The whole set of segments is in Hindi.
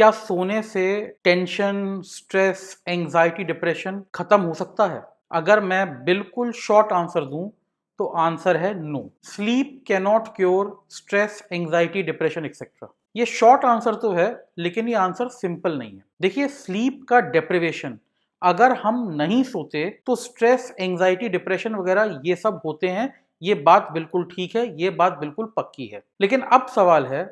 क्या सोने से टेंशन, स्ट्रेस, एंजाइटी, डिप्रेशन खत्म हो सकता है? अगर मैं बिल्कुल शॉर्ट आंसर दूं तो आंसर है no. Sleep can not cure stress, anxiety, depression etcetera. ये शॉर्ट आंसर तो है, लेकिन ये आंसर सिंपल नहीं है। देखिए, स्लीप का डेप्रिवेशन, अगर हम नहीं सोते तो स्ट्रेस, एंजाइटी, डिप्रेशन वगैरह ये सब होते हैं। ये बात बिल्कुल ठीक है, ये बात बिल्कुल पक्की है। लेकिन अब सवाल है,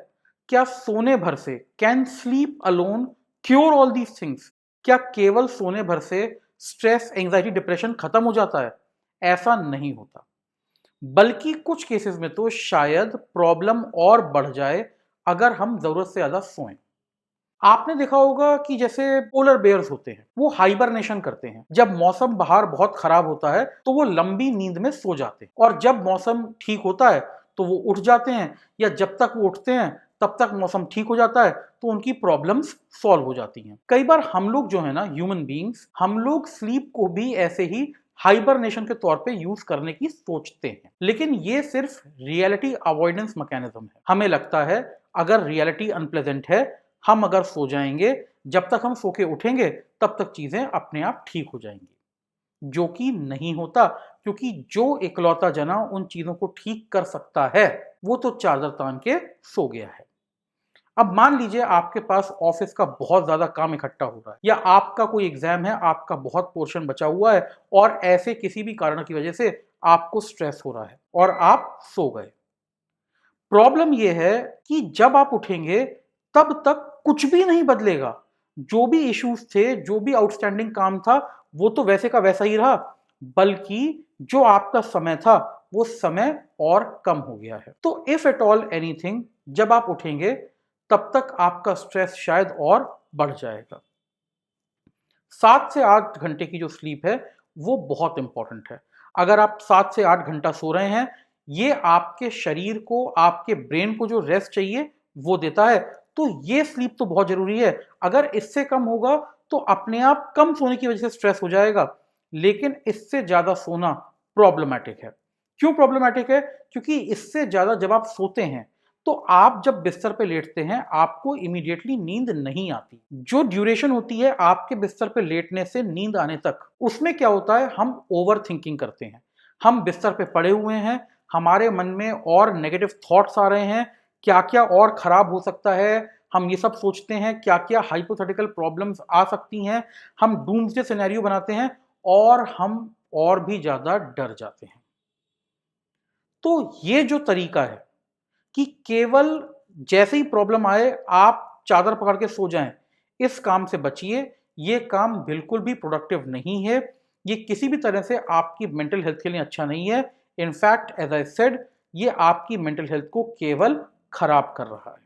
क्या सोने भर से, can sleep alone cure all these things? क्या केवल सोने भर से स्ट्रेस, एंजाइटी, डिप्रेशन खत्म हो जाता है? ऐसा नहीं होता, बल्कि कुछ केसेस में तो शायद प्रॉब्लम और बढ़ जाए अगर हम जरूरत से ज्यादा सोएं। आपने देखा होगा कि जैसे पोलर बेयर्स होते हैं, वो हाइबरनेशन करते हैं। जब मौसम बाहर बहुत खराब होता है तो वो लंबी नींद में सो जाते हैं, और जब मौसम ठीक होता है तो वो उठ जाते हैं, या जब तक वो उठते हैं तब तक मौसम ठीक हो जाता है तो उनकी प्रॉब्लम्स सॉल्व हो जाती हैं। कई बार हम लोग जो है ना, ह्यूमन बीइंग्स, हम लोग स्लीप को भी ऐसे ही हाइबरनेशन के तौर पे यूज करने की सोचते हैं, लेकिन ये सिर्फ रियलिटी अवॉइडेंस मैकेनिज्म है। हमें लगता है अगर रियलिटी अनप्लेजेंट है, हम अगर सो जाएंगे, जब तक हम सो के उठेंगे तब तक चीजें अपने आप ठीक हो जाएंगी, जो कि नहीं होता। क्योंकि जो इकलौता जना उन चीजों को ठीक कर सकता है, वो तो चादर तान के सो गया है। अब मान लीजिए आपके पास ऑफिस का बहुत ज्यादा काम इकट्ठा हो रहा है, या आपका कोई एग्जाम है, आपका बहुत पोर्शन बचा हुआ है, और ऐसे किसी भी कारण की वजह से आपको स्ट्रेस हो रहा है और आप सो गए। प्रॉब्लम यह है कि जब आप उठेंगे तब तक कुछ भी नहीं बदलेगा। जो भी इश्यूज थे, जो भी आउटस्टैंडिंग काम था, वो तो वैसे का वैसा ही रहा, बल्कि जो आपका समय था वो समय और कम हो गया है। तो इफ एट ऑल एनीथिंग, जब आप उठेंगे तब तक आपका स्ट्रेस शायद और बढ़ जाएगा। 7 से 8 घंटे की जो स्लीप है वो बहुत इंपॉर्टेंट है। अगर आप 7 से 8 घंटा सो रहे हैं, ये आपके शरीर को, आपके ब्रेन को जो रेस्ट चाहिए वो देता है, तो ये स्लीप तो बहुत जरूरी है। अगर इससे कम होगा तो अपने आप कम सोने की वजह से स्ट्रेस हो जाएगा, लेकिन इससे ज्यादा सोना प्रॉब्लमैटिक है। क्यों प्रॉब्लमैटिक है? क्योंकि इससे ज्यादा जब आप सोते हैं तो आप जब बिस्तर पे लेटते हैं आपको इमीडिएटली नींद नहीं आती। जो ड्यूरेशन होती है आपके बिस्तर पे लेटने से नींद आने तक, उसमें क्या होता है, हम ओवर थिंकिंग करते हैं। हम बिस्तर पे पड़े हुए हैं, हमारे मन में और नेगेटिव थॉट्स आ रहे हैं, क्या क्या और खराब हो सकता है, हम ये सब सोचते हैं, क्या क्या हाइपोथेटिकल प्रॉब्लम्स आ सकती हैं, हम डूम्सडे सिनेरियो बनाते हैं, और हम और भी ज्यादा डर जाते हैं। तो ये जो तरीका है कि केवल जैसे ही प्रॉब्लम आए आप चादर पकड़ के सो जाएं, इस काम से बचिए। ये काम बिल्कुल भी प्रोडक्टिव नहीं है। ये किसी भी तरह से आपकी मेंटल हेल्थ के लिए अच्छा नहीं है। इनफैक्ट एज आई सेड, ये आपकी मेंटल हेल्थ को केवल खराब कर रहा है।